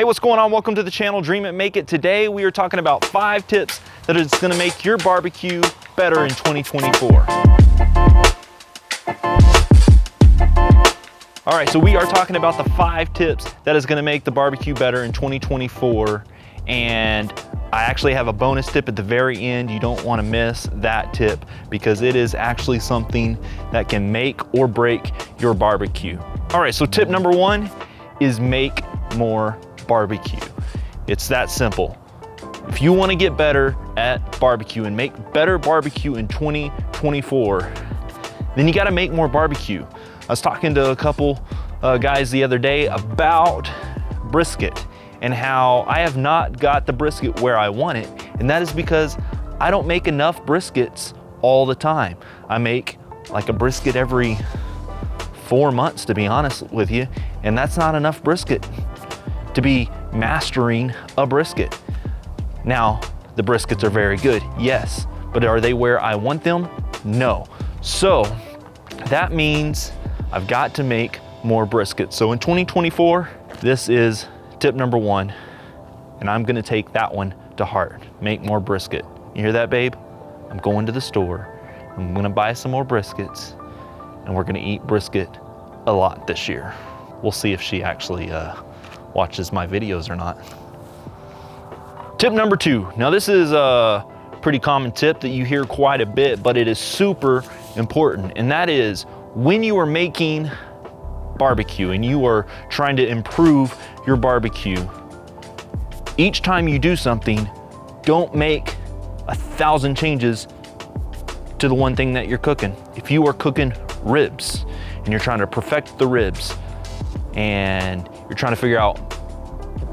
Hey, what's going on? Welcome to the channel, Dream It, Make It. Today we are talking about 5 tips that is gonna make your barbecue better in 2024. All right, so we are talking about the 5 tips that is gonna make the barbecue better in 2024. And I actually have a bonus tip at the very end. You don't wanna miss that tip because it is actually something that can make or break your barbecue. All right, so tip number 1 is make more barbecue. It's that simple. If you want to get better at barbecue and make better barbecue in 2024, then you got to make more barbecue. I was talking to a couple guys the other day about brisket and how I have not got the brisket where I want it, and that is because I don't make enough briskets all the time. I make like a brisket every 4 months, to be honest with you, and that's not enough brisket to be mastering a brisket. Now, the briskets are very good, yes, but are they where I want them? No. So that means I've got to make more brisket. So in 2024, this is tip number 1, and I'm gonna take that one to heart. Make more brisket. You hear that, babe? I'm going to the store. I'm gonna buy some more briskets, and we're gonna eat brisket a lot this year. We'll see if she actually watches my videos or not. Tip number 2. Now this is a pretty common tip that you hear quite a bit, but it is super important. And that is when you are making barbecue and you are trying to improve your barbecue, each time you do something, don't make 1,000 changes to the one thing that you're cooking. If you are cooking ribs and you're trying to perfect the ribs and you're trying to figure out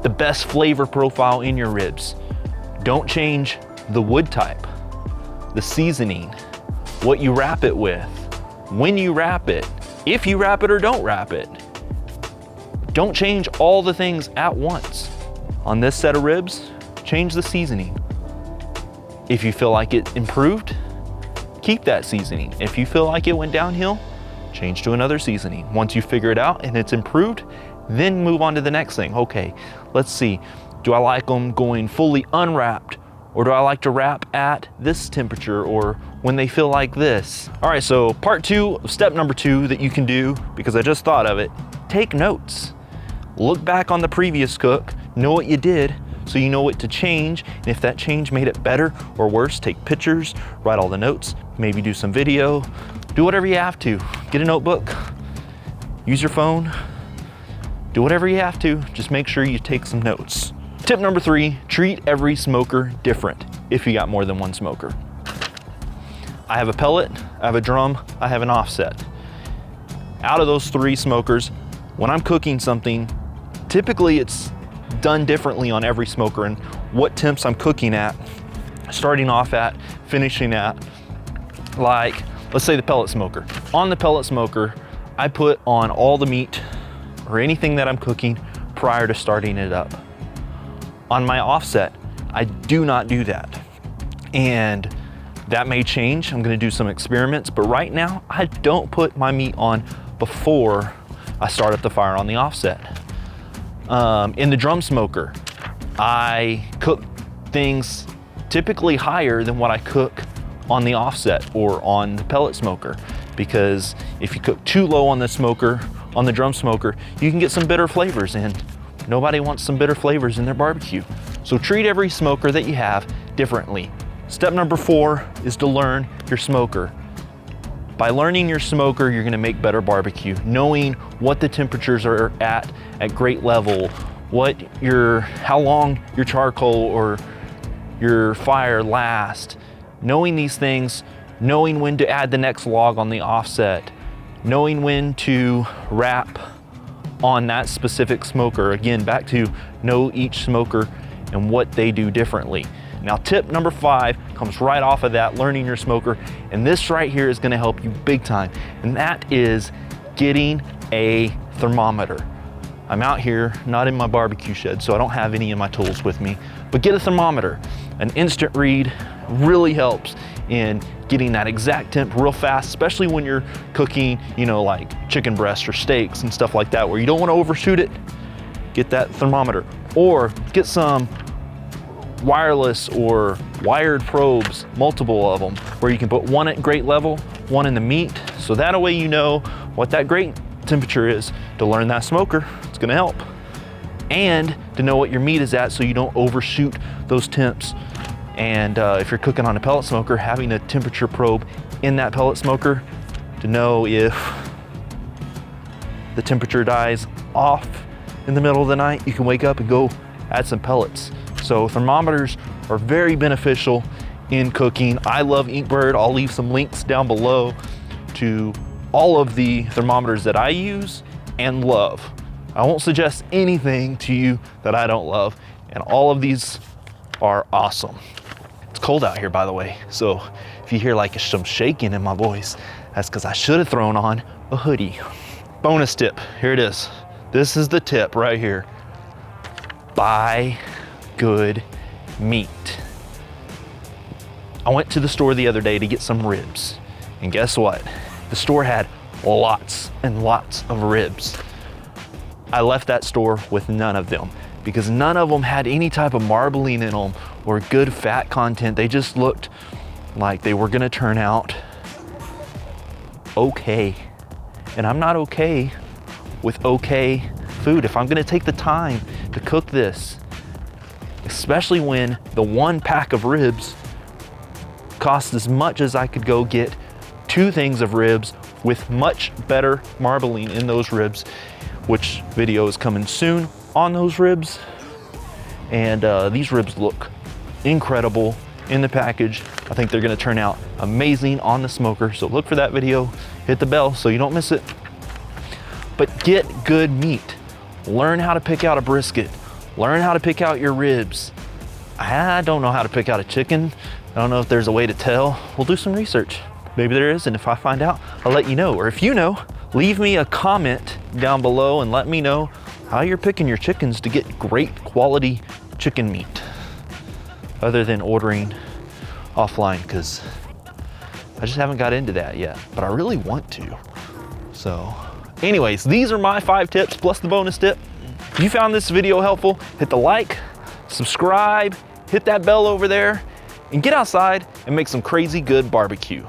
the best flavor profile in your ribs, don't change the wood type, the seasoning, what you wrap it with, when you wrap it, if you wrap it or don't wrap it. Don't change all the things at once. On this set of ribs, change the seasoning. If you feel like it improved, keep that seasoning. If you feel like it went downhill, change to another seasoning. Once you figure it out and it's improved, then move on to the next thing. Okay, let's see. Do I like them going fully unwrapped, or do I like to wrap at this temperature or when they feel like this? All right, so part 2 of step number 2 that you can do, because I just thought of it, take notes. Look back on the previous cook, know what you did, so you know what to change, and if that change made it better or worse, take pictures, write all the notes, maybe do some video, do whatever you have to. Get a notebook, use your phone, do whatever you have to, just make sure you take some notes. Tip number 3, treat every smoker different if you got more than one smoker. I have a pellet, I have a drum, I have an offset. Out of those 3 smokers, when I'm cooking something, typically it's done differently on every smoker and what temps I'm cooking at, starting off at, finishing at. Like, let's say the pellet smoker. On the pellet smoker, I put on all the meat or anything that I'm cooking prior to starting it up. On my offset, I do not do that. And that may change. I'm gonna do some experiments, but right now, I don't put my meat on before I start up the fire on the offset. In the drum smoker, I cook things typically higher than what I cook on the offset or on the pellet smoker, because if you cook too low on the smoker, on the drum smoker, you can get some bitter flavors in. Nobody wants some bitter flavors in their barbecue. So treat every smoker that you have differently. Step number 4 is to learn your smoker. By learning your smoker, you're gonna make better barbecue. Knowing what the temperatures are at great level, how long your charcoal or your fire lasts. Knowing these things, knowing when to add the next log on the offset, knowing when to wrap on that specific smoker. Again, back to know each smoker and what they do differently. Now, tip number 5 comes right off of that, learning your smoker, and this right here is gonna help you big time, and that is getting a thermometer. I'm out here, not in my barbecue shed, so I don't have any of my tools with me, but get a thermometer. An instant read really helps in getting that exact temp real fast, especially when you're cooking, you know, like chicken breasts or steaks and stuff like that, where you don't want to overshoot it. Get that thermometer, or get some wireless or wired probes, multiple of them, where you can put one at grate level, one in the meat, so that way you know what that grate temperature is to learn that smoker. It's gonna help. And to know what your meat is at so you don't overshoot those temps. And if you're cooking on a pellet smoker, having a temperature probe in that pellet smoker to know if the temperature dies off in the middle of the night, you can wake up and go add some pellets. So thermometers are very beneficial in cooking. I love Inkbird. I'll leave some links down below to all of the thermometers that I use and love. I won't suggest anything to you that I don't love, and all of these are awesome. It's cold out here, by the way, so if you hear like some shaking in my voice, that's because I should have thrown on a hoodie. Bonus tip, here it is. This is the tip right here. Buy good meat. I went to the store the other day to get some ribs, and guess what? The store had lots and lots of ribs. I left that store with none of them because none of them had any type of marbling in them or good fat content. They just looked like they were gonna turn out okay. And I'm not okay with okay food. If I'm gonna take the time to cook this, especially when the one pack of ribs costs as much as I could go get 2 things of ribs with much better marbling in those ribs, which video is coming soon on those ribs. And these ribs look incredible in the package. I think they're gonna turn out amazing on the smoker. So look for that video, hit the bell so you don't miss it. But get good meat. Learn how to pick out a brisket. Learn how to pick out your ribs. I don't know how to pick out a chicken. I don't know if there's a way to tell. We'll do some research. Maybe there is, and if I find out, I'll let you know. Or if you know, leave me a comment down below and let me know how you're picking your chickens to get great quality chicken meat, other than ordering offline, because I just haven't got into that yet, but I really want to. So anyways, these are my 5 tips plus the bonus tip. If you found this video helpful, hit the like, subscribe, hit that bell over there, and get outside and make some crazy good barbecue.